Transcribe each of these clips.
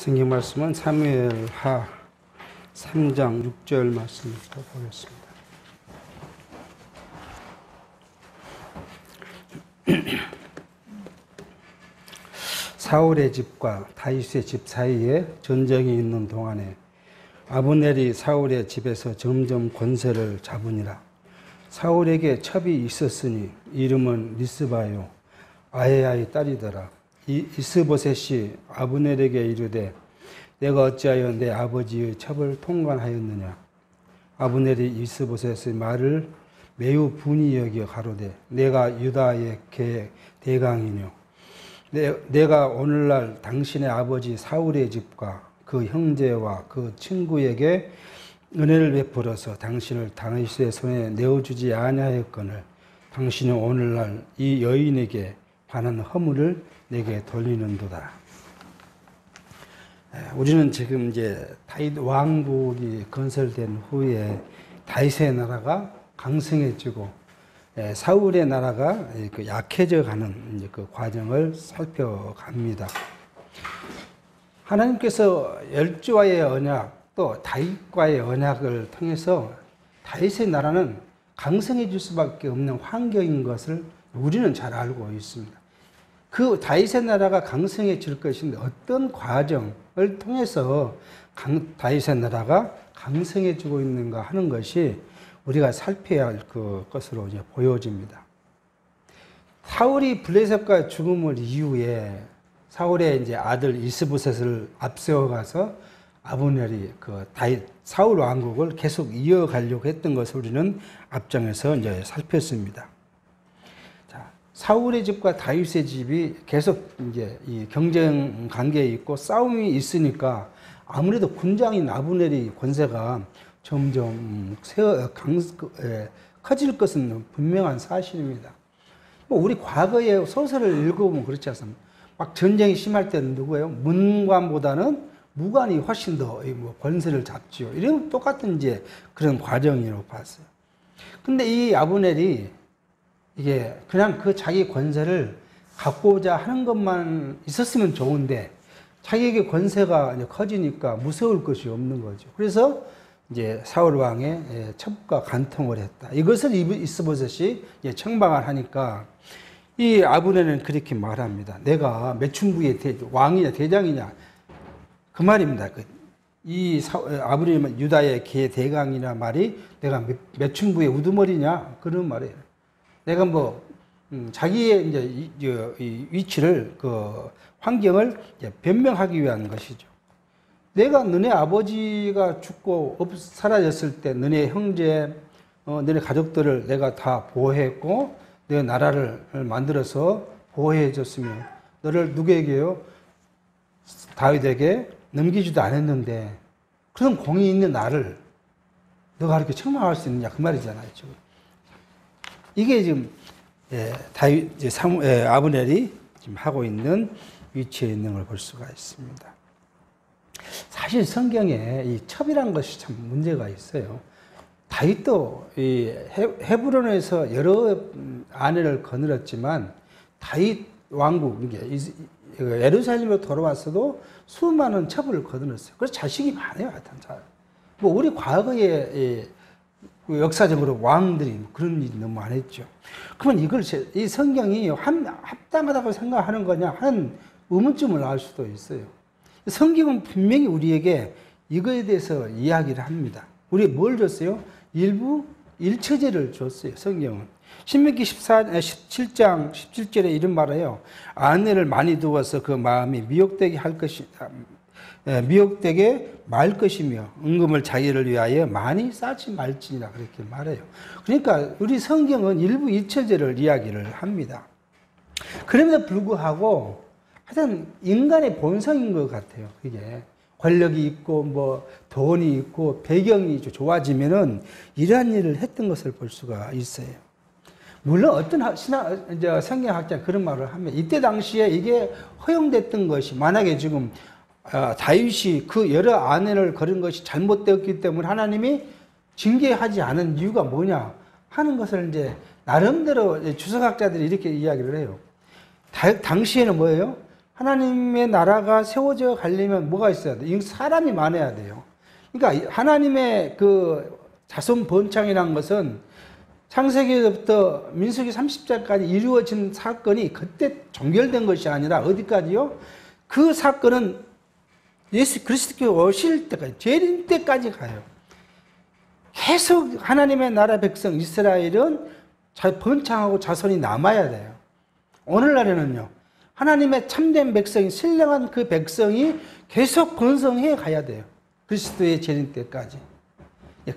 성경 말씀은 사무엘하 3장 6절 말씀부터 보겠습니다. 사울의 집과 다윗의 집 사이에 전쟁이 있는 동안에 아브넬이 사울의 집에서 점점 권세를 잡으니라. 사울에게 첩이 있었으니 이름은 리스바요 아헤야의 딸이더라. 이스보셋이 아브넬에게 이르되 내가 어찌하여 내 아버지의 첩을 통관하였느냐. 아브넬이 이스보셋의 말을 매우 분이 여겨 가로되 내가 유다의 대강이뇨. 내가 오늘날 당신의 아버지 사울의 집과 그 형제와 그 친구에게 은혜를 베풀어서 당신을 다윗의 손에 내어주지 아니하였거늘 당신은 오늘날 이 여인에게 관한 허물을 내게 돌리는도다. 우리는 지금 이제 다윗 왕국이 건설된 후에 다윗의 나라가 강성해지고 사울의 나라가 약해져 가는 그 과정을 살펴갑니다. 하나님께서 열조와의 언약 또 다윗과의 언약을 통해서 다윗의 나라는 강성해질 수밖에 없는 환경인 것을 우리는 잘 알고 있습니다. 그 다윗의 나라가 강성해질 것인데 어떤 과정을 통해서 다윗의 나라가 강성해지고 있는가 하는 것이 우리가 살펴야 할 것으로 이제 보여집니다. 사울이 블레셋과 죽음을 이후에 사울의 이제 아들 이스보셋을 앞세워 가서 아브넬이 그 다윗 사울 왕국을 계속 이어가려고 했던 것을 우리는 앞장에서 이제 살폈습니다. 자, 사울의 집과 다윗의 집이 계속 이제 이 경쟁 관계에 있고 싸움이 있으니까 아무래도 군장인 아브넬이 권세가 점점 커질 것은 분명한 사실입니다. 뭐 우리 과거의 소설을 읽어보면 그렇지 않습니까? 막 전쟁이 심할 때는 누구예요? 문관보다는 무관이 훨씬 더 권세를 잡지요. 이런 똑같은 이제 그런 과정이라고 봤어요. 근데 이 아브넬이 이게 그냥 그 자기 권세를 갖고자 하는 것만 있었으면 좋은데 자기에게 권세가 이제 커지니까 무서울 것이 없는 거죠. 그래서 이제 사울 왕의 첩과 간통을 했다. 이것을 이스보셋이 청방을 하니까 이 아브넬은 그렇게 말합니다. 내가 매춘부의 왕이냐 대장이냐 그 말입니다. 이 아브넬은 유다의 대강이냐 말이 내가 매춘부의 우두머리냐 그런 말이에요. 내가 뭐 자기의 이제 이 위치를 그 환경을 변명하기 위한 것이죠. 내가 너네 아버지가 죽고 사라졌을 때 너네 형제, 너네 가족들을 내가 다 보호했고 내 나라를 만들어서 보호해 줬으며 너를 누구에게요? 다윗에게 넘기지도 않았는데 그런 공이 있는 나를 너가 이렇게 책망할 수 있느냐 그 말이잖아요. 지금. 이게 지금 아브넬이 지금 하고 있는 위치에 있는 걸 볼 수가 있습니다. 사실 성경에 이 첩이란 것이 참 문제가 있어요. 다윗도 이 헤브론에서 여러 아내를 거느렸지만 다윗 왕국 예루살렘으로 돌아왔어도 수많은 첩을 거느렸어요. 그래서 자식이 많아요. 하여튼 뭐 우리 과거에 역사적으로 왕들이 그런 일이 너무 많았죠. 그러면 이걸 이 성경이 합당하다고 생각하는 거냐 하는 의문점을 알 수도 있어요. 성경은 분명히 우리에게 이거에 대해서 이야기를 합니다. 우리 뭘 줬어요? 일부 일처제를 줬어요. 성경은. 신명기 17장 17절에 이런 말을 해요. 아내를 많이 두어서 그 마음이 미혹되게 말 것이며 은금을 자기를 위하여 많이 쌓지 말지니라 그렇게 말해요. 그러니까 우리 성경은 일부 일처제를 이야기를 합니다. 그럼에도 불구하고 하여튼 인간의 본성인 것 같아요. 그게 권력이 있고 뭐 돈이 있고 배경이 좋아지면은 이러한 일을 했던 것을 볼 수가 있어요. 물론 어떤 성경학자 그런 말을 하면 이때 당시에 이게 허용됐던 것이 만약에 지금 다윗이 그 여러 아내를 거른 것이 잘못되었기 때문에 하나님이 징계하지 않은 이유가 뭐냐 하는 것을 이제 나름대로 주석학자들이 이렇게 이야기를 해요. 당시에는 뭐예요? 하나님의 나라가 세워져 가려면 뭐가 있어야 돼요? 사람이 많아야 돼요. 그러니까 하나님의 그 자손 번창이라는 것은 창세기부터 민수기 30장까지 이루어진 사건이 그때 종결된 것이 아니라 어디까지요? 그 사건은 예수 그리스도께서 오실 때까지, 재림 때까지 가요. 계속 하나님의 나라 백성 이스라엘은 번창하고 자손이 남아야 돼요. 오늘날에는요, 하나님의 참된 백성이, 신령한 그 백성이 계속 번성해 가야 돼요. 그리스도의 재림 때까지.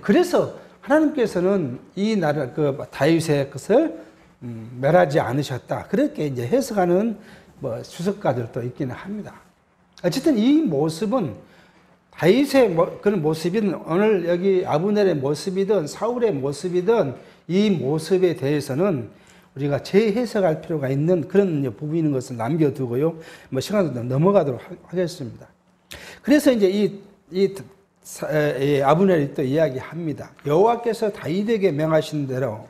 그래서 하나님께서는 이 나라, 그 다윗의 것을 멸하지 않으셨다. 그렇게 이제 해석하는 주석가들도 있기는 합니다. 어쨌든 이 모습은 다윗의 그런 모습이든 오늘 여기 아브넬의 모습이든 사울의 모습이든 이 모습에 대해서는 우리가 재해석할 필요가 있는 그런 부분인 것을 남겨두고요. 시간도 넘어가도록 하겠습니다. 그래서 이제 이 아브넬이 또 이야기합니다. 여호와께서 다윗에게 명하신 대로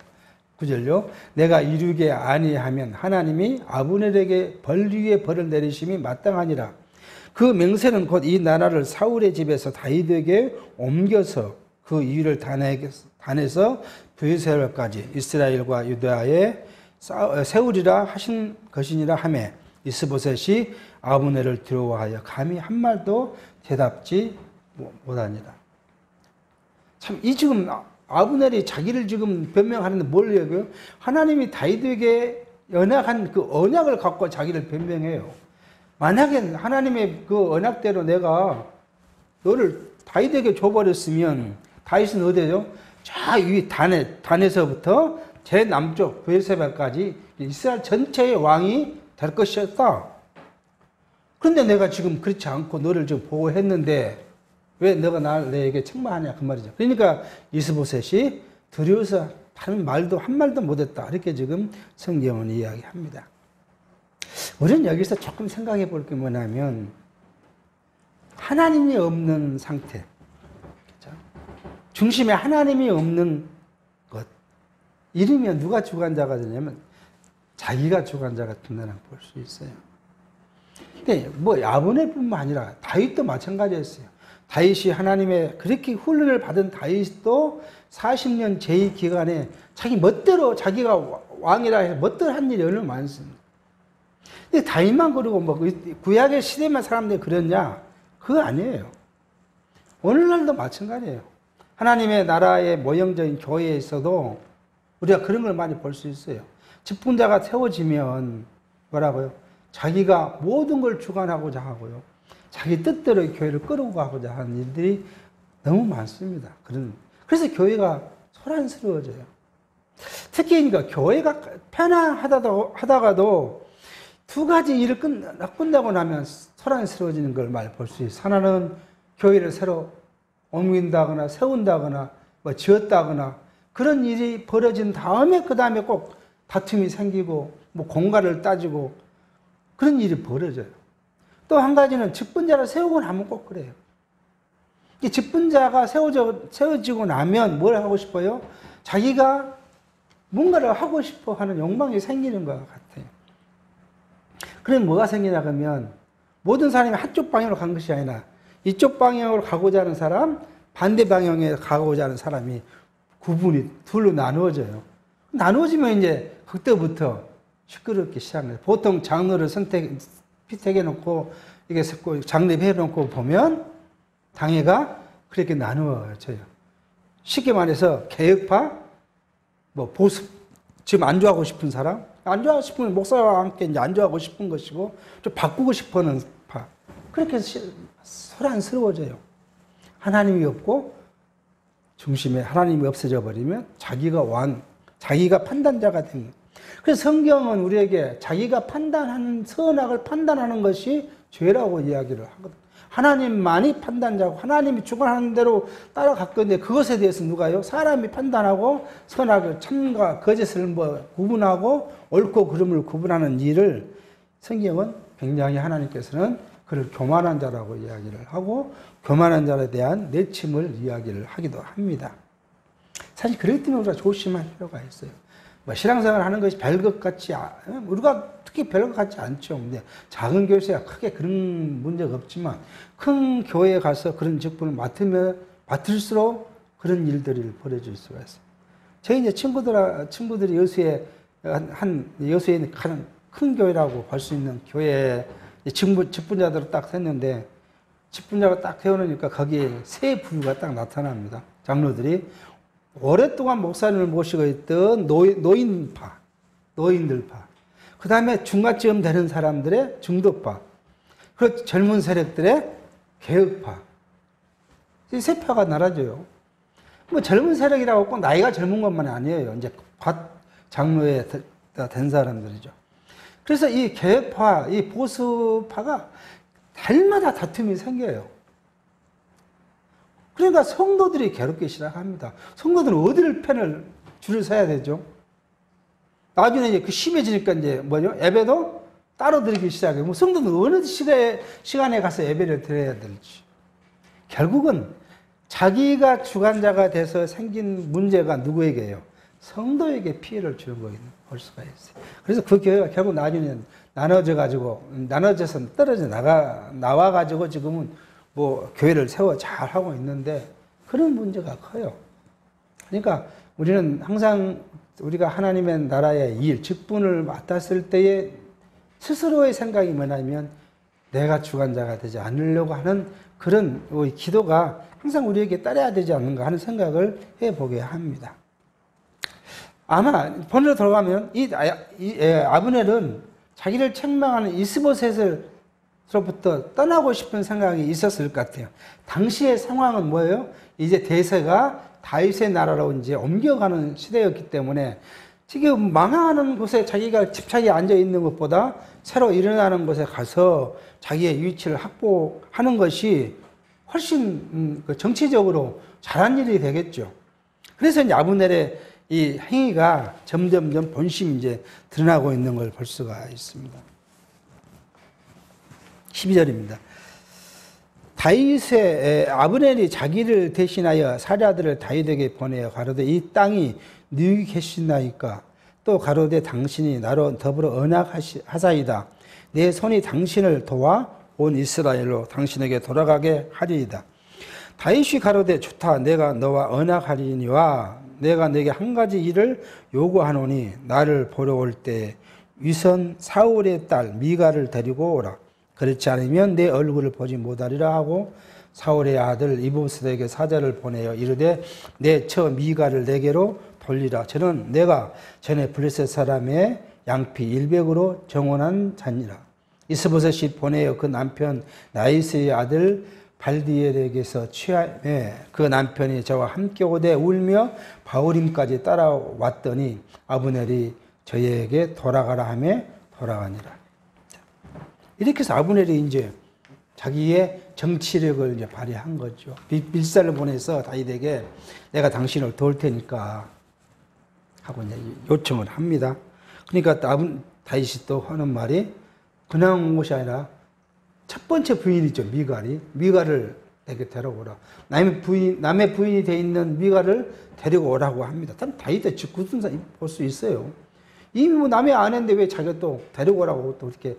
9절요. 내가 이루게 아니하면 하나님이 아브넬에게 벌 위에 벌을 내리심이 마땅하니라. 그 명세는 곧 이 나라를 사울의 집에서 다윗에게 옮겨서 그 이유를 단에서 브에셀까지 이스라엘과 유다에 세우리라 하신 것이니라 하매 이스보셋이 아브넬을 두려워하여 감히 한 말도 대답지 못하니라. 참, 이 지금 아브넬이 자기를 지금 변명하는데 뭘 얘기해요? 하나님이 다윗에게 연약한 그 언약을 갖고 자기를 변명해요. 만약에 하나님의 그 언약대로 내가 너를 다윗에게 줘버렸으면 다윗은 어디에요? 저 위 단에서부터 제 남쪽 브에르세바까지 이스라엘 전체의 왕이 될 것이었다. 그런데 내가 지금 그렇지 않고 너를 지금 보호했는데 왜 너가 내게 책망하냐 그 말이죠. 그러니까 이스보셋이 두려워서 한 말도 못했다. 이렇게 지금 성경은 이야기합니다. 우리는 여기서 조금 생각해 볼 게 뭐냐면 하나님이 없는 상태, 그렇죠? 중심에 하나님이 없는 것, 이러면 누가 주관자가 되냐면 자기가 주관자가 된다는 볼 수 있어요. 근데 아브넬뿐만 아니라 다윗도 마찬가지였어요. 다윗이 하나님의 그렇게 훈련을 받은 다윗도 40년 제위 기간에 자기 멋대로 자기가 왕이라 해서 멋대로 한 일이 얼마나 많습니다. 근데 다윗만 그러고 구약의 시대만 사람들이 그랬냐? 그거 아니에요. 오늘날도 마찬가지예요. 하나님의 나라의 모형적인 교회에서도 우리가 그런 걸 많이 볼 수 있어요. 직분자가 세워지면 뭐라고요? 자기가 모든 걸 주관하고자 하고요. 자기 뜻대로 교회를 끌고 가고자 하는 일들이 너무 많습니다. 그래서 교회가 소란스러워져요. 특히 그러니까 교회가 편안하다가도 두 가지 일을 끝나고 나면 소란스러워지는 걸 많이 볼 수 있어요. 하나는 교회를 새로 옮긴다거나 세운다거나 지었다거나 그런 일이 벌어진 다음에 그 다음에 꼭 다툼이 생기고 공간을 따지고 그런 일이 벌어져요. 또 한 가지는 직분자를 세우고 나면 꼭 그래요. 이 직분자가 세워지고 나면 뭘 하고 싶어요? 자기가 뭔가를 하고 싶어 하는 욕망이 생기는 것 같아요. 그럼 뭐가 생기냐 그러면 모든 사람이 한쪽 방향으로 간 것이 아니라 이쪽 방향으로 가고자 하는 사람, 반대 방향에 가고자 하는 사람이 구분이 둘로 나누어져요. 나누어지면 이제 그때부터 시끄럽기 시작해요. 보통 장로를 피택해 놓고 이게 장립해 놓고 보면 당회가 그렇게 나누어져요. 쉽게 말해서 개혁파, 보수, 지금 안주하고 싶은 사람, 안주하고 싶은 목사와 함께 이제 안주하고 싶은 것이고 좀 바꾸고 싶어하는 파. 그렇게 소란스러워져요. 하나님이 없고 중심에 하나님이 없어져 버리면 자기가 판단자가 됩니다. 그래서 성경은 우리에게 자기가 판단하는 선악을 판단하는 것이 죄라고 이야기를 하거든요. 하나님만이 판단자고 하나님이 주관하는 대로 따라갔건데 그것에 대해서 누가요? 사람이 판단하고 선악을 참과 거짓을 구분하고 옳고 그름을 구분하는 일을 성경은 굉장히 하나님께서는 그를 교만한 자라고 이야기를 하고 교만한 자에 대한 내침을 이야기를 하기도 합니다. 사실 그럴 때는 우리가 조심할 필요가 있어요. 신앙생활 하는 것이 별것 같지 우리가 크게 별거 같지 않죠. 근데 작은 교회에서야 크게 그런 문제가 없지만 큰 교회에 가서 그런 직분을 맡을수록 그런 일들이 벌어질 수가 있어요. 저희 이제 친구들이 여수에 여수에 있는 가장 큰 교회라고 볼 수 있는 교회에 직분자들을 딱 샜는데 직분자가 딱 세워놓으니까 거기에 세 부류가 딱 나타납니다. 장로들이 오랫동안 목사님을 모시고 있던 노인들파. 그 다음에 중간쯤 되는 사람들의 중도파. 그리고 젊은 세력들의 개혁파. 이 세 파가 나눠져요. 뭐 젊은 세력이라고 꼭 나이가 젊은 것만 아니에요. 이제 갓 장로에 된 사람들이죠. 그래서 이 개혁파, 이 보수파가 달마다 다툼이 생겨요. 그러니까 성도들이 괴롭기 시작합니다. 성도들은 어디를 줄을 서야 되죠? 나중에 이제 그 심해지니까 이제 뭐죠? 예배도 따로 드리기 시작해요. 뭐 성도는 어느 시간에 가서 예배를 드려야 될지. 결국은 자기가 주관자가 돼서 생긴 문제가 누구에게요? 성도에게 피해를 주는 거예요. 볼 수가 있어요. 그래서 그 교회가 결국 나중에 나눠져서 떨어져 나와가지고 지금은 뭐 교회를 세워 잘 하고 있는데 그런 문제가 커요. 그러니까 우리는 항상 우리가 하나님의 나라의 일, 직분을 맡았을 때에 스스로의 생각이 뭐냐면 내가 주관자가 되지 않으려고 하는 그런 기도가 항상 우리에게 따라야 되지 않는가 하는 생각을 해보게 합니다. 아마 본으로 돌아가면 이 아브넬은 자기를 책망하는 이스보셋으로부터 떠나고 싶은 생각이 있었을 것 같아요. 당시의 상황은 뭐예요? 이제 대세가 다윗의 나라로 이제 옮겨가는 시대였기 때문에 지금 망하는 곳에 자기가 집착이 앉아 있는 것보다 새로 일어나는 곳에 가서 자기의 위치를 확보하는 것이 훨씬 정치적으로 잘한 일이 되겠죠. 그래서 이제 아브넬의 이 행위가 점점점 본심이 이제 드러나고 있는 걸 볼 수가 있습니다. 12절입니다. 다윗의 아브넬이 자기를 대신하여 사자들을 다윗에게 보내어 가로되 이 땅이 너희 계시나이까 또 가로되 당신이 나로 더불어 언약하사이다. 내 손이 당신을 도와 온 이스라엘로 당신에게 돌아가게 하리이다. 다윗이 가로되 좋다. 내가 너와 언약하리니와 내가 내게 한 가지 일을 요구하노니 나를 보러 올 때 위선 사울의 딸 미가를 데리고 오라. 그렇지 않으면 내 얼굴을 보지 못하리라 하고 사울의 아들 이브보셋에게 사자를 보내어 이르되 내 처 미가를 내게로 돌리라. 저는 내가 전에 블레셋 사람의 양피 100으로 정원한 자니라. 이스보셋이 보내어 그 남편 나이스의 아들 발디엘에게서 취하매 그 남편이 저와 함께 오되 울며 바울임까지 따라왔더니 아브넬이 저에게 돌아가라 하며 돌아가니라. 이렇게 해서 아브넬이 이제 자기의 정치력을 이제 발휘한 거죠. 밀사를 보내서 다윗에게 내가 당신을 도울 테니까 하고 이제 요청을 합니다. 그러니까 다윗이 또 하는 말이 그냥 온 것이 아니라 첫 번째 부인이죠. 미갈을 내게 데려오라. 남의 부인이 되어 있는 미갈을 데리고 오라고 합니다. 다윗의 굳은사 볼 수 있어요. 이미 뭐 남의 아내인데 왜 자기가 또 데리고 오라고 또 이렇게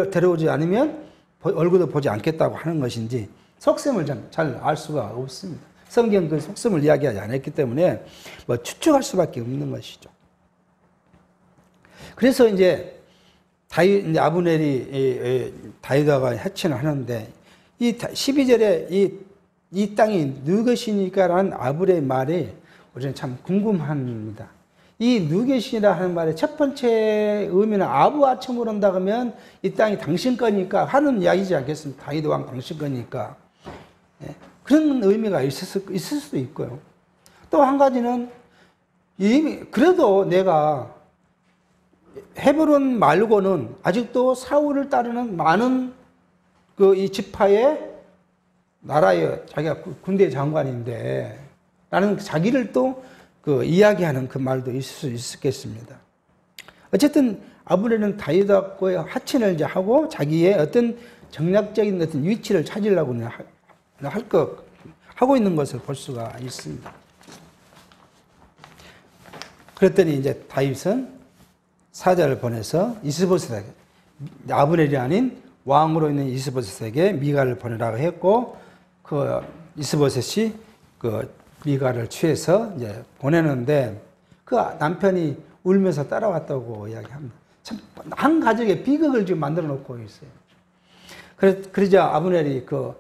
데려오지 않으면 얼굴도 보지 않겠다고 하는 것인지 속셈을 잘 알 수가 없습니다. 성경 그 속셈을 이야기하지 않았기 때문에 뭐 추측할 수밖에 없는 것이죠. 그래서 이제 아브넬이 다윗과 해친을 하는데 이 12절에 이 땅이 누구 것이니까 라는 아브넬의 말이 우리는 참 궁금합니다. 이 누구 것이라 하는 말의 첫 번째 의미는 아부아첨으로 한다 그러면 이 땅이 당신 거니까 하는 이야기지 않겠습니까? 다윗 왕 당신 거니까. 그런 의미가 있을 수도 있고요. 또 한 가지는 그래도 내가 헤브론 말고는 아직도 사울을 따르는 많은 이 지파의 나라의 자기가 군대 장관인데 라는 자기를 또 이야기하는 그 말도 있을 수 있겠습니다. 어쨌든 아브넬은 다윗과의 하친을 이제 하고 자기의 어떤 정략적인 어떤 위치를 찾으려고 하고 있는 것을 볼 수가 있습니다. 그랬더니 이제 다윗은 사자를 보내서 이스보셋에게, 아브넬이 아닌 왕으로 있는 이스보셋에게 미가를 보내라고 했고, 그 이스보셋이 그 미가를 취해서 이제 보내는데 그 남편이 울면서 따라왔다고 이야기합니다. 참 한 가족의 비극을 지금 만들어 놓고 있어요. 그러자 아브넬이 그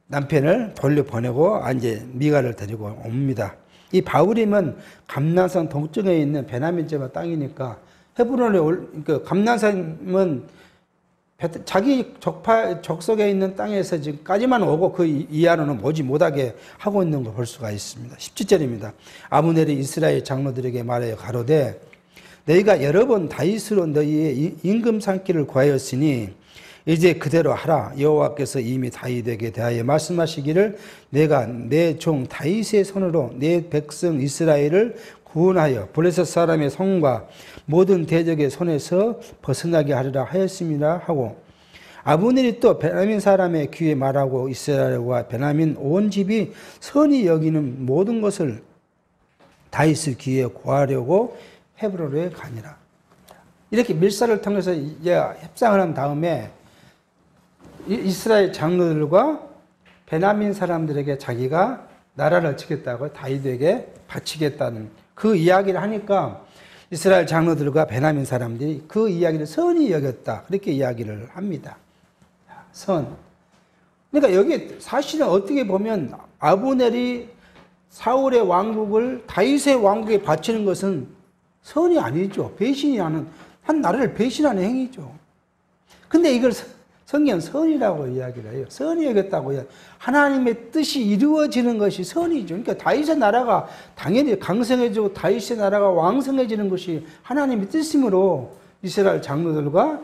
남편을 돌려보내고 이제 미가를 데리고 옵니다. 이 바울임은 감난산 동쪽에 있는 베냐민 지파 땅이니까 헤브론에 그 감난산은 자기 족속에 있는 땅에서 지금까지만 오고 그 이하로는 오지 못하게 하고 있는 걸 볼 수가 있습니다. 17절입니다. 아브넬이 이스라엘 장로들에게 말하여 가로되 너희가 여러 번 다윗으로 너희의 임금 삼기를 구하였으니 이제 그대로 하라. 여호와께서 이미 다윗에게 대하여 말씀하시기를 내가 내 종 다윗의 손으로 내 백성 이스라엘을 구원하여 블레셋 사람의 손과 모든 대적의 손에서 벗어나게 하리라 하였습니다 하고, 아브넬이 또 베냐민 사람의 귀에 말하고 이스라엘과 베냐민 온 집이 선히 여기는 모든 것을 다윗의 귀에 구하려고 헤브론에 가니라. 이렇게 밀사를 통해서 이제 협상을 한 다음에 이스라엘 장로들과 베냐민 사람들에게 자기가 나라를 지켰다고 다윗에게 바치겠다는 그 이야기를 하니까 이스라엘 장로들과 베냐민 사람들이 그 이야기를 선히 여겼다. 그렇게 이야기를 합니다. 선. 그러니까 여기 사실은 어떻게 보면 아브넬이 사울의 왕국을 다윗의 왕국에 바치는 것은 선이 아니죠. 배신이 하는, 한 나라를 배신하는 행위죠. 근데 이걸 성경 선이라고 이야기를 해요. 선이 여겼다고 해요. 하나님의 뜻이 이루어지는 것이 선이죠. 그러니까 다윗의 나라가 당연히 강성해지고 다윗의 나라가 왕성해지는 것이 하나님의 뜻이므로 이스라엘 장로들과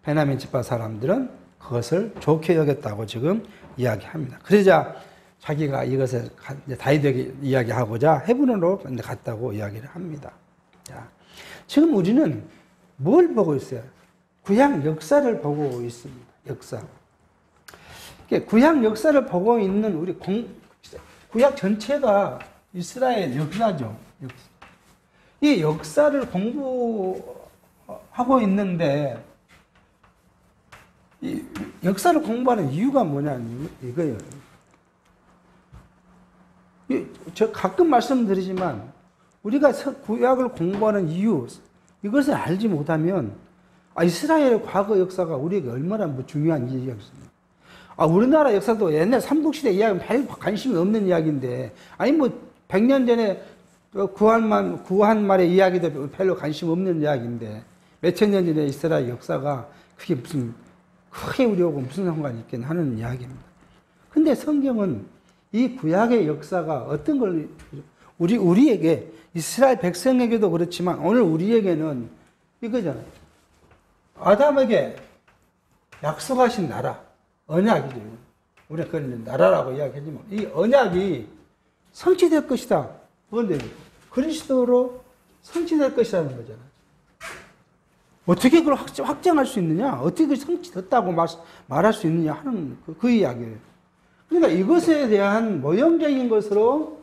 베냐민 지파 사람들은 그것을 좋게 여겼다고 지금 이야기합니다. 그러자 자기가 이것을 다윗에게 이야기하고자 헤브론으로 갔다고 이야기를 합니다. 자, 지금 우리는 뭘 보고 있어요? 구약 역사를 보고 있습니다. 역사. 구약 역사를 보고 있는 우리 구약 전체가 이스라엘 역사죠. 이 역사를 공부하고 있는데 이 역사를 공부하는 이유가 뭐냐면 이거예요. 저 가끔 말씀드리지만 우리가 구약을 공부하는 이유, 이것을 알지 못하면 이스라엘의 과거 역사가 우리에게 얼마나 중요한 이야기였습니까? 우리나라 역사도 옛날 삼국시대 이야기는 별 관심이 없는 이야기인데, 100년 전에 구한말의 이야기도 별로 관심 없는 이야기인데, 몇천 년 전에 이스라엘 역사가 그게 크게 우리하고 무슨 상관이 있긴 하는 이야기입니다. 근데 성경은 이 구약의 역사가 어떤 걸, 우리에게, 이스라엘 백성에게도 그렇지만 오늘 우리에게는 이거잖아요. 아담에게 약속하신 나라, 언약이죠. 우리가 그건 나라라고 이야기하지만 이 언약이 성취될 것이다. 그런데 그리스도로 성취될 것이라는 거잖아요. 어떻게 그걸 확정할 수 있느냐? 어떻게 성취됐다고 말할 수 있느냐 하는 그 이야기예요. 그러니까 이것에 대한 모형적인 것으로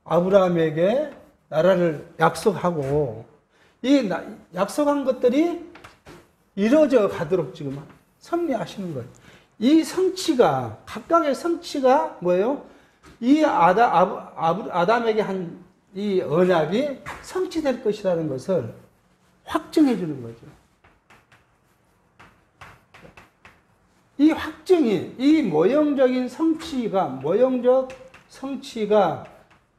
아브라함에게 나라를 약속하고 이 약속한 것들이 이루어져 가도록 지금 섭리하시는 거예요. 이 성취가, 각각의 성취가 뭐예요? 이 아담에게 한 이 언약이 성취될 것이라는 것을 확증해 주는 거죠. 이 확증이, 이 모형적 성취가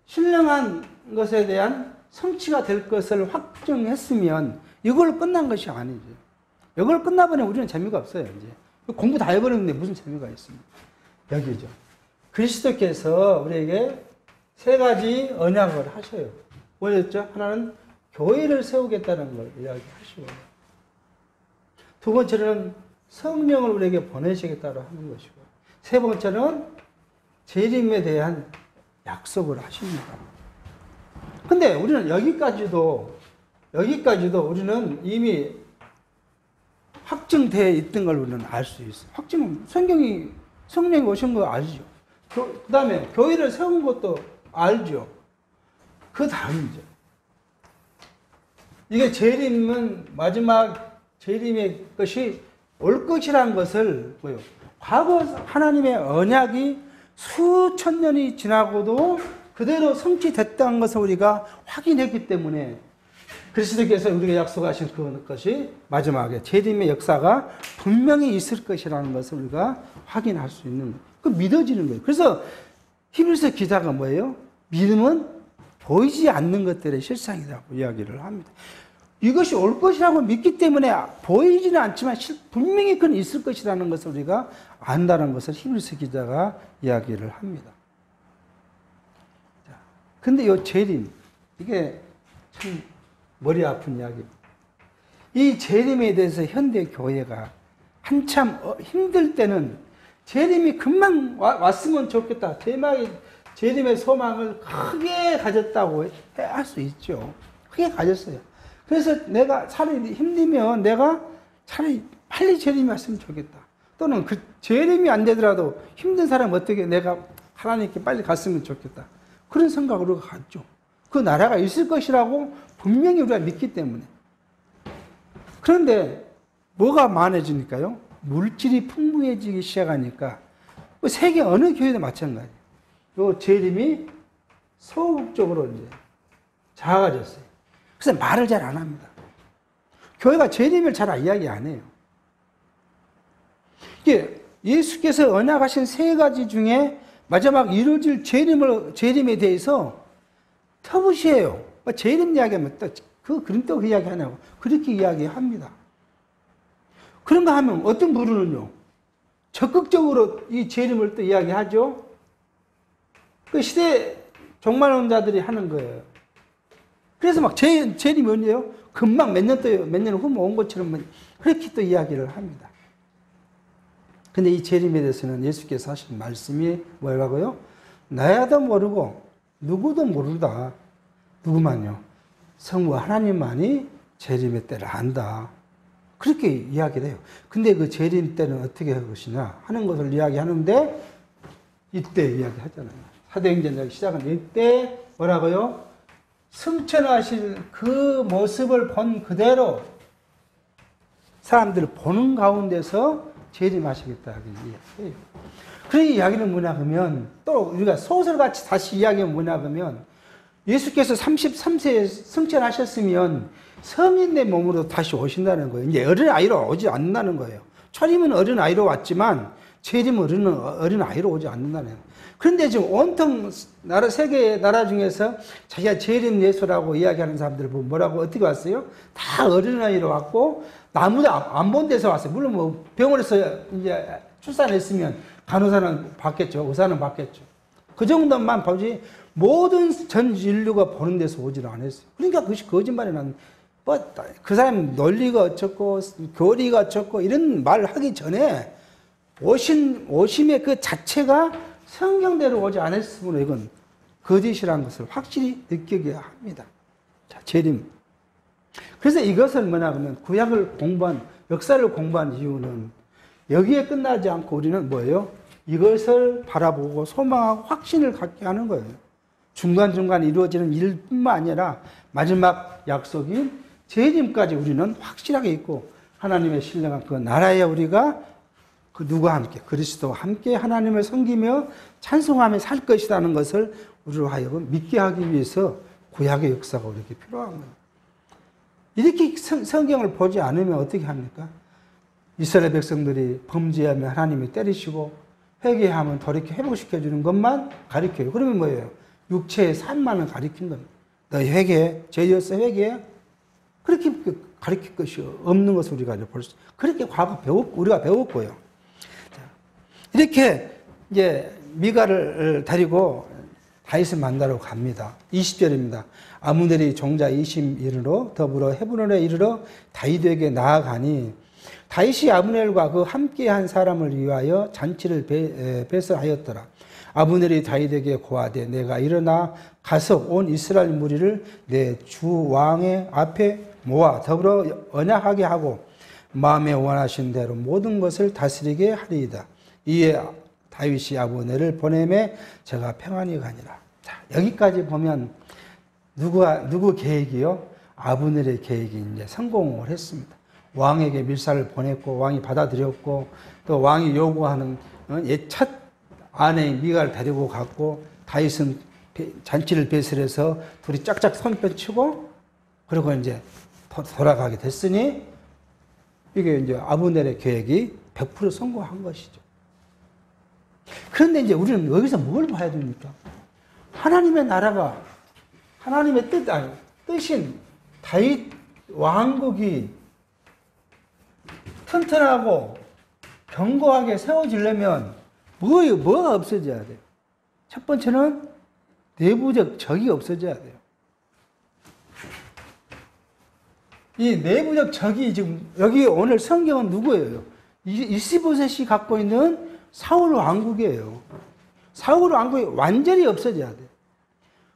신령한 것에 대한 성취가 될 것을 확증했으면 이걸로 끝난 것이 아니죠. 이걸 끝나버리면 우리는 재미가 없어요, 이제. 공부 다 해버렸는데 무슨 재미가 있습니까? 여기죠. 그리스도께서 우리에게 세 가지 언약을 하셔요. 뭐였죠? 하나는 교회를 세우겠다는 걸 이야기하시고, 두 번째는 성령을 우리에게 보내시겠다고 하는 것이고, 세 번째는 재림에 대한 약속을 하십니다. 근데 우리는 여기까지도 우리는 이미 확정되어 있던 걸 우리는 알 수 있어요. 성령이 오신 거 알죠. 그 다음에 교회를 세운 것도 알죠. 그 다음이죠. 이게 재림은 마지막 재림의 것이 올 것이라는 것을 뭐요? 과거 하나님의 언약이 수천 년이 지나고도 그대로 성취됐다는 것을 우리가 확인했기 때문에 그리스도께서 우리에게 약속하신 그것이 마지막에 재림의 역사가 분명히 있을 것이라는 것을 우리가 확인할 수 있는 거예요. 그 믿어지는 거예요. 그래서 히브리서 기자가 뭐예요? 믿음은 보이지 않는 것들의 실상이라고 이야기를 합니다. 이것이 올 것이라고 믿기 때문에 보이지는 않지만 분명히 그건 있을 것이라는 것을 우리가 안다는 것을 히브리서 기자가 이야기를 합니다. 근데 이 재림, 이게 참 머리 아픈 이야기입니다. 이 재림에 대해서 현대 교회가 한참 힘들 때는 재림이 금방 왔으면 좋겠다. 재림의 소망을 크게 가졌다고 할 수 있죠. 크게 가졌어요. 그래서 내가 차라리 힘들면 내가 차라리 빨리 재림이 왔으면 좋겠다. 또는 그 재림이 안 되더라도 힘든 사람 어떻게 내가 하나님께 빨리 갔으면 좋겠다. 그런 생각으로 갔죠. 그 나라가 있을 것이라고 분명히 우리가 믿기 때문에. 그런데 뭐가 많아지니까요? 물질이 풍부해지기 시작하니까 세계 어느 교회도 마찬가지예요. 요 재림이 소극적으로 이제 작아졌어요. 그래서 말을 잘 안 합니다. 교회가 재림을 잘 이야기 안 해요. 이게 예수께서 언약하신 세 가지 중에 마지막 이루어질 재림에 대해서 터부시해요. 재림 이야기하면 또 그 이야기 하냐고. 그렇게 이야기합니다. 그런가 하면 어떤 부류는요, 적극적으로 이 재림을 또 이야기하죠. 그 시대 종말론자들이 하는 거예요. 그래서 막 재림이 언제요? 금방 몇 년 후면 온 것처럼 그렇게 또 이야기를 합니다. 근데 이 재림에 대해서는 예수께서 하신 말씀이 뭐라고요? 나야도 모르고 누구도 모르다. 누구만요? 성부 하나님만이 재림의 때를 안다. 그렇게 이야기를 해요. 근데 그 재림 때는 어떻게 할 것이냐 하는 것을 이야기하는데 이때 이야기하잖아요. 사도행전 시작은 이때 뭐라고요? 승천하실 그 모습을 본 그대로 사람들을 보는 가운데서 재림하시겠다. 이야기해요. 그 이야기는 뭐냐 하면 또 우리가 소설같이 다시 이야기하면 뭐냐 하면 예수께서 33세에 승천하셨으면 성인의 몸으로 다시 오신다는 거예요. 이제 어린아이로 오지 않는다는 거예요. 초림은 어린아이로 왔지만 재림은 어린아이로 오지 않는다는 거예요. 그런데 지금 온통 세계 나라 중에서 자기가 재림 예수라고 이야기하는 사람들을 보면 뭐라고 어떻게 왔어요? 다 어린아이로 왔고 아무도 안 본 데서 왔어요. 물론 뭐 병원에서 이제 출산했으면 간호사는 받겠죠. 의사는 받겠죠. 그 정도만 보지 모든 전 인류가 보는 데서 오지를 않았어요. 그러니까 그것이 거짓말이 난 그 사람 논리가 어쩌고 교리가 어쩌고 이런 말을 하기 전에 오심의 그 자체가 성경대로 오지 않았으므로 이건 거짓이라는 것을 확실히 느끼게 합니다. 자, 재림. 그래서 이것을 뭐냐 하면 구약을 역사를 공부한 이유는 여기에 끝나지 않고 우리는 뭐예요? 이것을 바라보고 소망하고 확신을 갖게 하는 거예요. 중간중간 이루어지는 일뿐만 아니라 마지막 약속인 재림까지 우리는 확실하게 있고 하나님의 신령한 그 나라에 우리가 그 누구와 함께 그리스도와 함께 하나님을 섬기며 찬송하며 살 것이라는 것을 우리로 하여금 믿게 하기 위해서 구약의 역사가 우리에게 필요한 거예요. 이렇게 성경을 보지 않으면 어떻게 합니까? 이스라엘 백성들이 범죄하면 하나님이 때리시고 회개하면 돌이켜 회복시켜주는 것만 가르쳐요. 그러면 뭐예요? 육체의 삶만을 가르친 겁니다. 너 회개해. 죄였어 회개해. 그렇게 가르칠 것이 없는 것을 우리가 볼 수, 그렇게 우리가 배웠고요. 자, 이렇게 이제 미가를 데리고 다윗을 만나러 갑니다. 20절입니다. 아므넬이 종자 20일로 더불어 헤브론에 이르러 다윗에게 나아가니 다윗이 아므넬과 그 함께한 사람을 위하여 잔치를 배설하였더라. 아므넬이 다윗에게 고하되 내가 일어나 가서 온 이스라엘 무리를 내 주 왕의 앞에 모아 더불어 언약하게 하고 마음에 원하신 대로 모든 것을 다스리게 하리이다. 이에 다윗이 아므넬을 보내매 제가 평안히 가니라. 자, 여기까지 보면 누구 계획이요? 아브넬의 계획이 이제 성공을 했습니다. 왕에게 밀사를 보냈고 왕이 받아들였고 또 왕이 요구하는 첫 아내 미가를 데리고 갔고 다윗은 잔치를 배설해서 둘이 짝짝 손뼉 치고 그리고 이제 돌아가게 됐으니 이게 이제 아브넬의 계획이 100% 성공한 것이죠. 그런데 이제 우리는 여기서 뭘 봐야 됩니까? 하나님의 나라가 하나님의 뜻인 다윗 왕국이 튼튼하고 견고하게 세워지려면 뭐가 없어져야 돼요? 첫 번째는 내부적 적이 없어져야 돼요. 이 내부적 적이 지금 여기 오늘 성경은 누구예요? 이시보셋이 갖고 있는 사울 왕국이에요. 사울 왕국이 완전히 없어져야 돼요.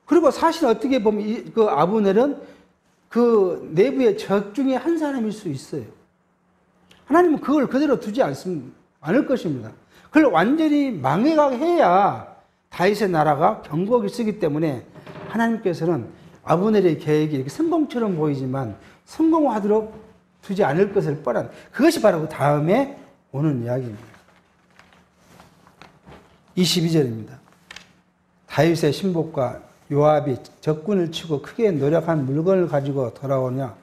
그리고 사실 어떻게 보면 그 아브넬은 그 내부의 적 중에 한 사람일 수 있어요. 하나님은 그걸 그대로 두지 않을 것입니다. 그걸 완전히 망해가게 해야 다윗의 나라가 견고하게 쓰기 때문에 하나님께서는 아브넬의 계획이 이렇게 성공처럼 보이지만 성공하도록 두지 않을 것을 뻔한 그것이 바로 그 다음에 오는 이야기입니다. 22절입니다. 다윗의 신복과 요압이 적군을 치고 크게 노력한 물건을 가지고 돌아오냐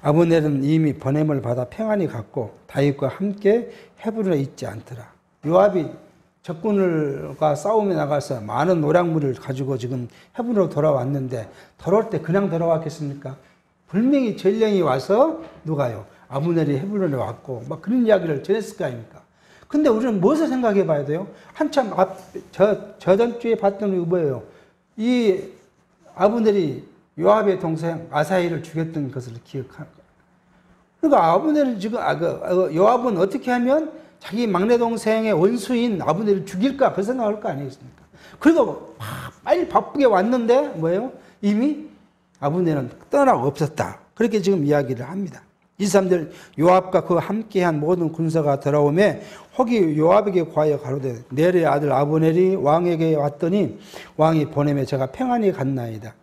아브넬은 이미 보냄을 받아 평안히 갔고 다윗과 함께 헤브론에 있지 않더라. 요압이 적군과 싸움에 나가서 많은 노량물을 가지고 지금 헤브론으로 돌아왔는데 돌아올 때 그냥 돌아왔겠습니까? 분명히 전령이 와서 누가요? 아브넬이 헤브론에 왔고 막 그런 이야기를 전했을 거 아닙니까? 근데 우리는 무엇을 생각해 봐야 돼요? 한참 저전주에 봤던 게 뭐예요? 이 아브넬이 요압의 동생 아사히를 죽였던 것을 기억하는 거예요. 그러니까 아브넬은 지금 요압은 어떻게 하면 자기 막내 동생의 원수인 아브넬을 죽일까 그 생각할 거 아니겠습니까? 그리고 빨리 바쁘게 왔는데 뭐예요? 이미 아브넬은 떠나고 없었다. 그렇게 지금 이야기를 합니다. 23절 요압과 그 함께한 모든 군사가 돌아오매 혹이 요압에게 구하여 가로되 넬의 아들 아브넬이 왕에게 왔더니 왕이 보내매 제가 평안히 갔나이다.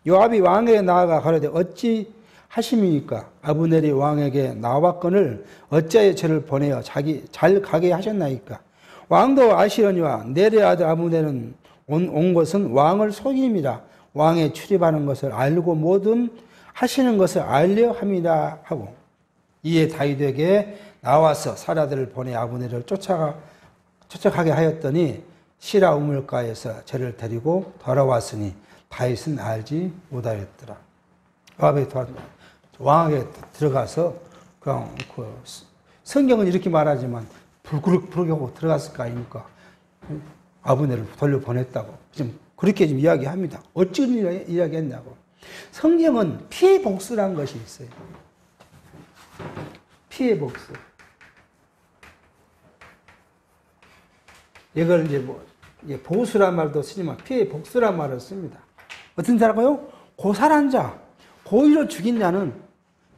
요압이 왕에게 나아가 가로되 어찌 하심이니까 아브넬이 왕에게 나왔거늘 어찌하여 저를 보내어 잘 가게 하셨나이까. 왕도 아시려니와 넬의 아들 아브넬은 온 것은 왕을 속임이라 왕에 출입하는 것을 알고 모든 하시는 것을 알려 함이라 하고 이에 다윗에게 나와서 사라들을 보내 아브넬을 쫓아가게 하였더니 시라 우물가에서 저를 데리고 돌아왔으니 다윗은 알지 못하였더라. 왕에게 들어가서 그냥 성경은 이렇게 말하지만 불구르고 들어갔을 거 아닙니까? 아브넬을 돌려보냈다고 지금 그렇게 좀 이야기합니다. 어찌 이야기했냐고. 성경은 피해 복수라는 것이 있어요. 피해 복수. 이걸 이제 보수란 말도 쓰지만 피해 복수란 말을 씁니다. 어떤 자라고요? 고살한 자, 고의로 죽인 자는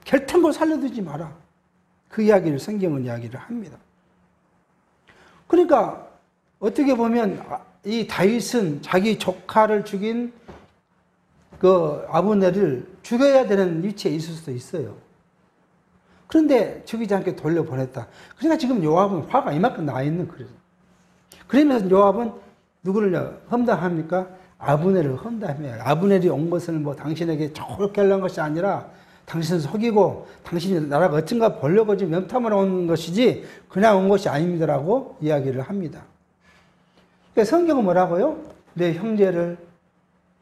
결탄코 살려두지 마라. 그 이야기를 성경은 이야기를 합니다. 그러니까 어떻게 보면 이 다윗은 자기 조카를 죽인 그 아브넬을 죽여야 되는 위치에 있을 수도 있어요. 그런데 죽이지 않게 돌려보냈다. 그러니까 지금 요압은 화가 이만큼 나 있는 거예요. 그러면서 요압은 누구를 험담합니까? 아브넬을 험담해요. 아브넬이 온 것은 뭐 당신에게 좋게 하려는 것이 아니라 당신을 속이고 당신이 나라가 어쩐가 보려고 지금 염탐을 온 것이지 그냥 온 것이 아닙니다라고 이야기를 합니다. 그러니까 성경은 뭐라고요? 내 형제를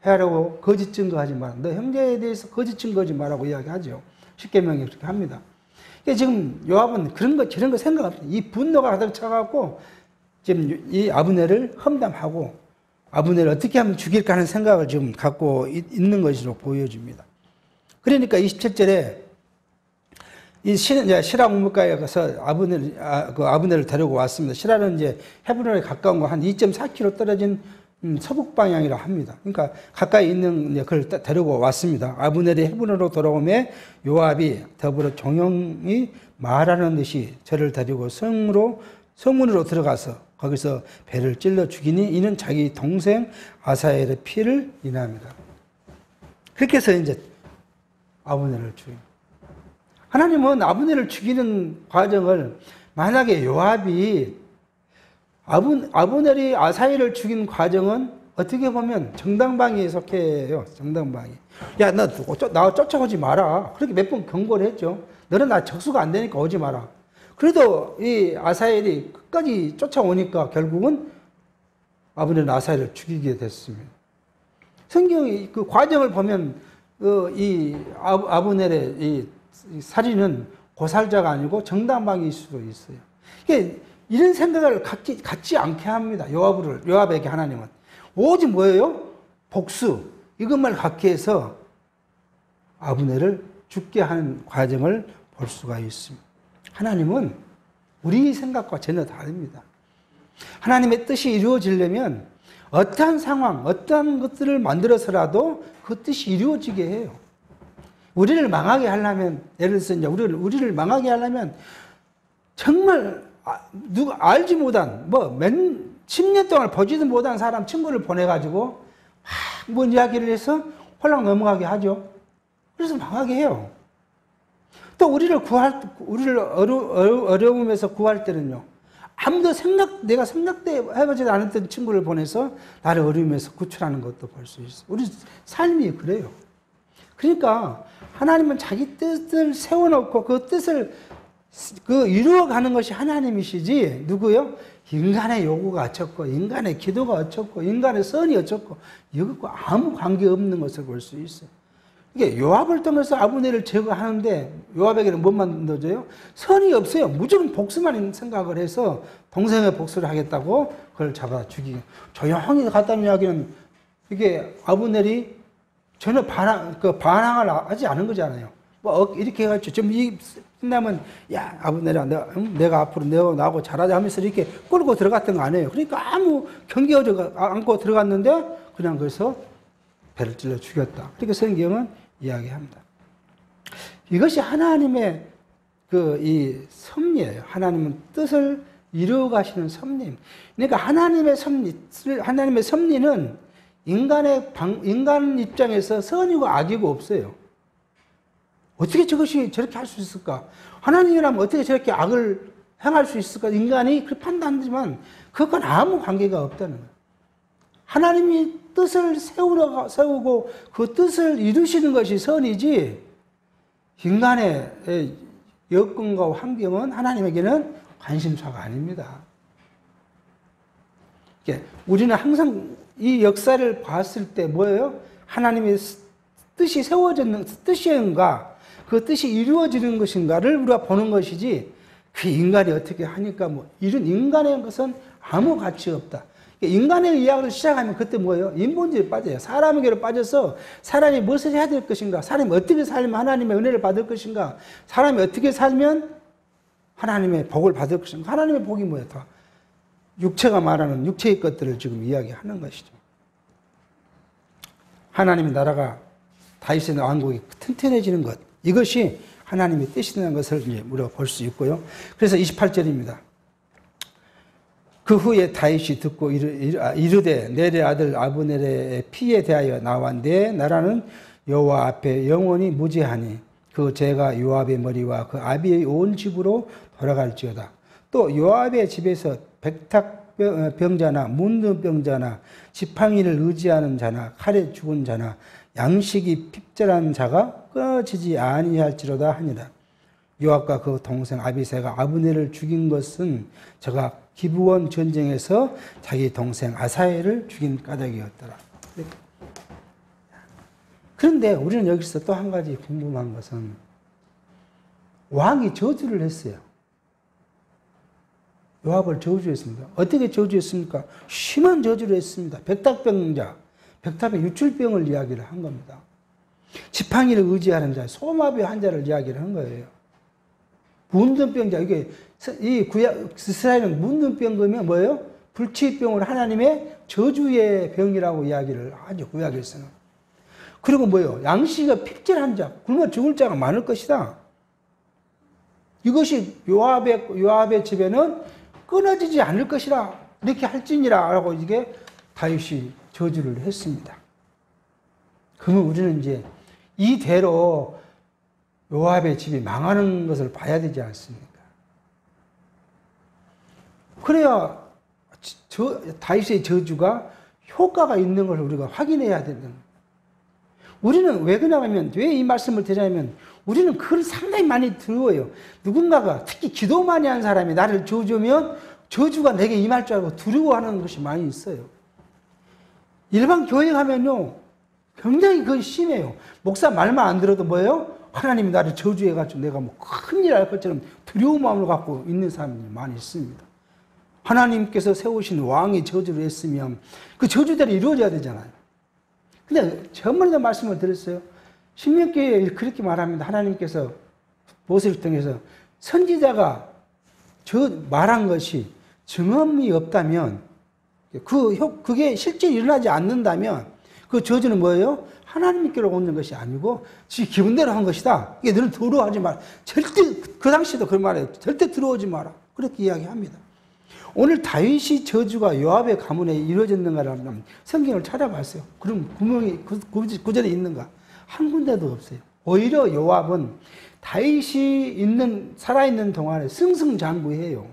해하려고 거짓 증거하지 마라. 너 형제에 대해서 거짓 증거하지 마라고 이야기하죠. 십계명이 그렇게 합니다. 그러니까 지금 요압은 그런 거 저런 거 생각 없어요. 이 분노가 가득 차갖고 지금 이 아브넬을 험담하고 아브넬을 어떻게 하면 죽일까 하는 생각을 지금 갖고 있는 것으로 보여집니다. 그러니까 27절에 이 시라 우물가에 가서 아브넬을 데리고 왔습니다. 시라는 이제 헤브론에 가까운 거 한 2.4km 떨어진 서북 방향이라 합니다. 그러니까 가까이 있는 그걸 데리고 왔습니다. 아브넬이 헤브론으로 돌아오매 요압이 더불어 종영이 말하는 듯이 저를 데리고 성문으로 들어가서 거기서 배를 찔러 죽이니 이는 자기 동생 아사엘의 피를 인합니다. 그렇게 해서 이제 아브넬을 죽인. 하나님은 아브넬을 죽이는 과정을 만약에 요압이 아브넬이 아사엘을 죽인 과정은 어떻게 보면 정당방위에 속해요. 정당방위. 야, 너 나 쫓아오지 마라. 그렇게 몇 번 경고를 했죠. 너는 나 적수가 안 되니까 오지 마라. 그래도 이 아사엘이 끝까지 쫓아오니까 결국은 아브넬은 아사엘을 죽이게 됐습니다. 성경이 그 과정을 보면 이 아브넬의 이 살인은 고살자가 아니고 정당방위일 수도 있어요. 이게 이런 생각을 갖지 않게 합니다. 요압에게 하나님은. 오직 뭐예요? 복수. 이것만 갖게 해서 아브넬을 죽게 하는 과정을 볼 수가 있습니다. 하나님은 우리 생각과 전혀 다릅니다. 하나님의 뜻이 이루어지려면 어떠한 상황, 어떠한 것들을 만들어서라도 그 뜻이 이루어지게 해요. 우리를 망하게 하려면, 예를 들어서 이제 우리를 망하게 하려면 정말 누가 알지 못한, 몇 10년 동안 보지도 못한 사람 친구를 보내가지고 뭔 이야기를 해서 홀랑 넘어가게 하죠. 그래서 망하게 해요. 또 우리를 어려움에서 구할 때는요, 아무도 내가 생각도 해보지도 않았던 친구를 보내서 나를 어려움에서 구출하는 것도 볼 수 있어요. 우리 삶이 그래요. 그러니까 하나님은 자기 뜻을 세워놓고 그 뜻을 이루어가는 것이 하나님이시지, 누구요? 인간의 요구가 어쩌고, 인간의 기도가 어쩌고, 인간의 선이 어쩌고, 이것과 아무 관계없는 것을 볼 수 있어요. 이게 요압을 통해서 아브넬을 제거하는데 요압에게는 뭐만 넣어줘요? 선이 없어요. 무조건 복수만 생각을 해서 동생의 복수를 하겠다고 그걸 잡아 죽이고, 조용히 갔다는 이야기는 이게 아브넬이 전혀 반항을 하지 않은 거잖아요. 이렇게 해가지고 좀 끝나면, 야, 아브넬아, 내가 앞으로 너하고 잘하자 하면서 이렇게 끌고 들어갔던 거 아니에요. 그러니까 아무 경계하지 않고 들어갔는데 그냥 거기서 배를 찔러 죽였다. 그렇게 성경은 이야기합니다. 이것이 하나님의 이 섭리예요. 하나님은 뜻을 이루어 가시는 섭리. 그러니까 하나님의 섭리는 인간 입장에서 선이고 악이고 없어요. 어떻게 저것이 저렇게 할 수 있을까? 하나님이라면 어떻게 저렇게 악을 행할 수 있을까? 인간이 그렇게 판단하지만 그건 아무 관계가 없다는 거예요. 하나님이 뜻을 세우고 그 뜻을 이루시는 것이 선이지, 인간의 여건과 환경은 하나님에게는 관심사가 아닙니다. 우리는 항상 이 역사를 봤을 때 뭐예요? 하나님의 뜻이 세워졌는 뜻인가, 그 뜻이 이루어지는 것인가를 우리가 보는 것이지, 그 인간이 어떻게 하니까 이런 인간의 것은 아무 가치 없다. 인간의 이야기를 시작하면 그때 뭐예요? 인본주의에 빠져요. 사람에게로 빠져서 사람이 무엇을 해야 될 것인가, 사람이 어떻게 살면 하나님의 은혜를 받을 것인가, 사람이 어떻게 살면 하나님의 복을 받을 것인가. 하나님의 복이 뭐예요? 다 육체가 말하는 육체의 것들을 지금 이야기하는 것이죠. 하나님의 나라가, 다윗의 왕국이 튼튼해지는 것, 이것이 하나님의 뜻이라는 것을 이제 우리가 볼 수 있고요. 그래서 28절입니다. 그 후에 다윗이 듣고 이르되 내래 아들 아브넬의 피에 대하여 나와 내 나라는 여호와 앞에 영원히 무죄하니 그 죄가 요압의 머리와 그 아비의 온 집으로 돌아갈지어다. 또 요압의 집에서 백탁병자나 문둥병자나 지팡이를 의지하는 자나 칼에 죽은 자나 양식이 핍절한 자가 끊어지지 아니할지로다 하니라. 요압과 그 동생 아비새가 아브넬을 죽인 것은 저가 기브온 전쟁에서 자기 동생 아사엘을 죽인 까닭이었더라. 그런데 우리는 여기서 또 한 가지 궁금한 것은, 왕이 저주를 했어요. 요압을 저주했습니다. 어떻게 저주했습니까? 심한 저주를 했습니다. 백탁병 유출병을 이야기를 한 겁니다. 지팡이를 의지하는 자, 소마비 환자를 이야기를 한 거예요. 문둥병자, 이게 이 구약 이스라엘은 문둥병이면 뭐예요? 불치병을 하나님의 저주의 병이라고 이야기를 하죠, 구약에서는. 그리고 뭐예요? 양식이 핍절한 자, 굶어 죽을 자가 많을 것이다. 이것이 요압의 집에는 끊어지지 않을 것이라, 이렇게 할지니라라고 이게 다윗이 저주를 했습니다. 그러면 우리는 이제 이대로 요압의 집이 망하는 것을 봐야 되지 않습니까? 그래야 다윗의 저주가 효과가 있는 걸 우리가 확인해야 되는 거예요. 우리는 왜 그러냐면, 왜 이 말씀을 드리냐면, 우리는 그걸 상당히 많이 들어요. 누군가가, 특히 기도 많이 한 사람이 나를 저주면 저주가 내게 임할 줄 알고 두려워하는 것이 많이 있어요. 일반 교회 가면요, 굉장히 그건 심해요. 목사 말만 안 들어도 뭐예요? 하나님이 나를 저주해가지고 내가 뭐 큰일 날 것처럼 두려운 마음을 갖고 있는 사람들이 많이 있습니다. 하나님께서 세우신 왕이 저주를 했으면 그 저주대로 이루어져야 되잖아요. 근데 전번에도 말씀을 드렸어요. 신명기에 그렇게 말합니다. 하나님께서 모세를 통해서 선지자가 말한 것이 증언이 없다면, 그게 실제 일어나지 않는다면 그 저주는 뭐예요? 하나님께로 오는 것이 아니고 지 기분대로 한 것이다. 이게 너는 두려워하지 마라. 절대, 그 당시도 그 말이에요. 절대 들어오지 마라. 그렇게 이야기합니다. 오늘 다윗이 저주가 요압의 가문에 이루어졌는가라면 성경을 찾아봤어요. 그럼 구멍이 구절에 있는가? 한 군데도 없어요. 오히려 요압은 다윗이 살아있는 동안에 승승장구해요.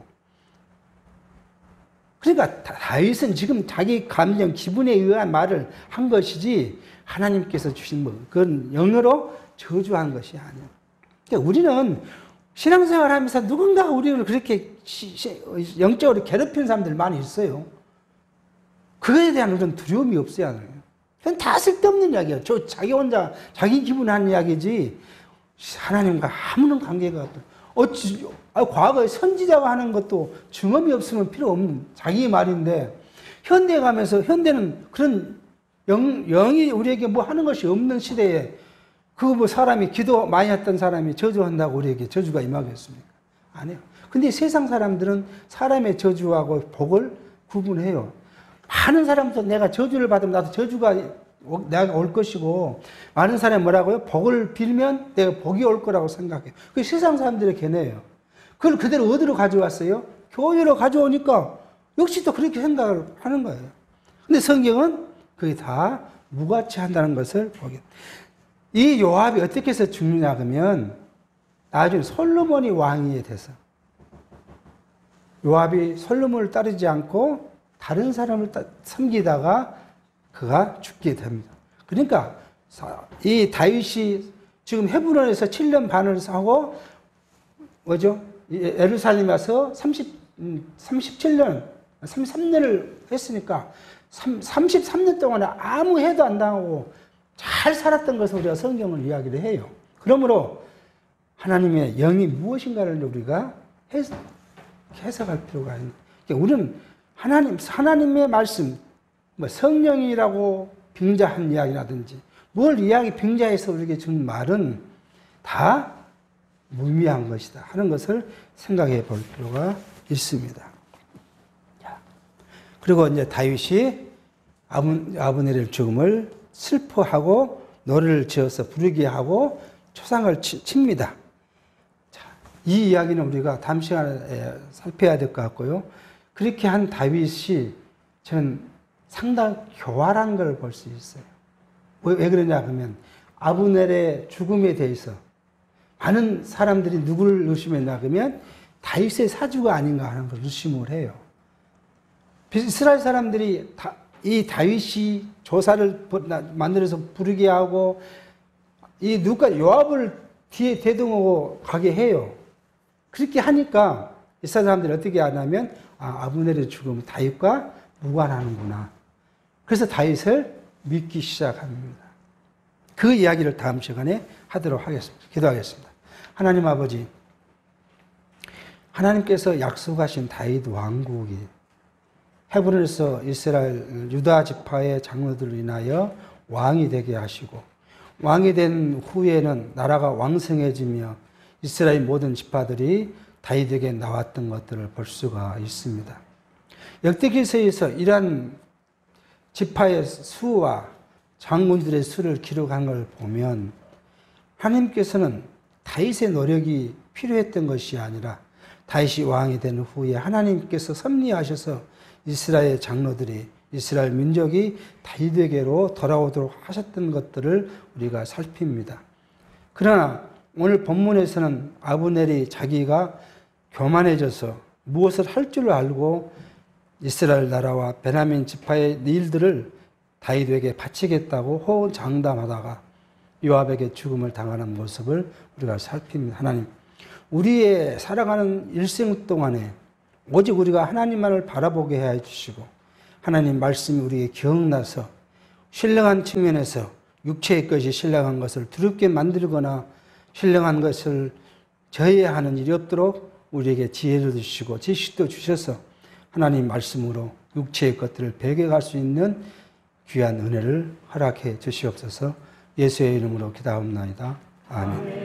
그러니까 다윗은 지금 자기 감정, 기분에 의한 말을 한 것이지 하나님께서 주신 그건 영어로 저주한 것이 아니에요. 그러니까 우리는 신앙생활 하면서 누군가 우리를 그렇게 영적으로 괴롭힌 사람들 많이 있어요. 그거에 대한 그런 두려움이 없어야 해요. 그건 다 쓸데없는 이야기예요. 자기 혼자, 자기 기분 하는 이야기지, 하나님과 아무런 관계가 없다. 과거에 선지자가 하는 것도 증언이 없으면 필요 없는 자기 말인데, 현대에 가면서, 현대는 그런 영이 우리에게 뭐 하는 것이 없는 시대에 사람이 기도 많이 했던 사람이 저주한다고 우리에게 저주가 임하겠습니까? 아니에요. 근데 세상 사람들은 사람의 저주하고 복을 구분해요. 많은 사람도 내가 저주를 받으면 나도 저주가 내가 올 것이고, 많은 사람이 뭐라고요? 복을 빌면 내가 복이 올 거라고 생각해요. 그게 세상 사람들의 견해예요. 그걸 그대로 어디로 가져왔어요? 교회로 가져오니까 역시 또 그렇게 생각을 하는 거예요. 근데 성경은 그게 다 무가치한다는 것을 보게. 이 요압이 어떻게 해서 죽느냐 그러면 나중에 솔로몬이 왕이 돼서, 요압이 솔로몬을 따르지 않고 다른 사람을 섬기다가 그가 죽게 됩니다. 그러니까 이 다윗이 지금 헤브론에서 7년 반을 하고 예루살렘에 와서 37년, 33년을 했으니까 33년 동안에 아무 해도 안 당하고 잘 살았던 것을 우리가 성경을 이야기를 해요. 그러므로 하나님의 영이 무엇인가를 우리가 해석할 필요가 있는. 우리는 하나님의 말씀, 성령이라고 빙자한 이야기라든지 뭘 빙자해서 우리에게 준 말은 다 무의미한 것이다 하는 것을 생각해 볼 필요가 있습니다. 그리고 이제 다윗이 아브넬의 죽음을 슬퍼하고 노래를 지어서 부르게 하고 초상을 칩니다. 이 이야기는 우리가 다음 시간에 살펴야 될 것 같고요. 그렇게 한 다윗이 저는 상당히 교활한 걸 볼 수 있어요. 왜 그러냐 하면 아브넬의 죽음에 대해서 많은 사람들이 누구를 의심했나 그러면 다윗의 사주가 아닌가 하는 걸 의심을 해요. 이스라엘 사람들이 이 다윗이 조사를 만들어서 부르게 하고 이 요압을 뒤에 대동하고 가게 해요. 그렇게 하니까 이스라엘 사람들이 어떻게 하냐면 아브넬의 죽음은 다윗과 무관하는구나. 그래서 다윗을 믿기 시작합니다. 그 이야기를 다음 시간에 하도록 하겠습니다. 기도하겠습니다. 하나님 아버지, 하나님께서 약속하신 다윗 왕국이 헤브론에서 이스라엘 유다 지파의 장로들로 인하여 왕이 되게 하시고, 왕이 된 후에는 나라가 왕성해지며 이스라엘 모든 지파들이 다윗에게 나왔던 것들을 볼 수가 있습니다. 역대기서에서 이러한 지파의 수와 장군들의 수를 기록한 걸 보면 하나님께서는 다윗의 노력이 필요했던 것이 아니라 다윗이 왕이 된 후에 하나님께서 섭리하셔서 이스라엘 장로들이, 이스라엘 민족이 다윗에게로 돌아오도록 하셨던 것들을 우리가 살핍니다. 그러나 오늘 본문에서는 아브넬이 자기가 교만해져서 무엇을 할 줄 알고 이스라엘 나라와 베냐민 지파의 일들을 다윗에게 바치겠다고 호언장담하다가 요압에게 죽음을 당하는 모습을 우리가 살핍니다. 하나님, 우리의 살아가는 일생 동안에 오직 우리가 하나님만을 바라보게 해 주시고 하나님 말씀이 우리에게 기억나서 신령한 측면에서 육체의 것이 신령한 것을 두렵게 만들거나 신령한 것을 저해하는 일이 없도록 우리에게 지혜를 주시고 지식도 주셔서 하나님 말씀으로 육체의 것들을 배격할 수 있는 귀한 은혜를 허락해 주시옵소서. 예수의 이름으로 기도하옵나이다. 아멘.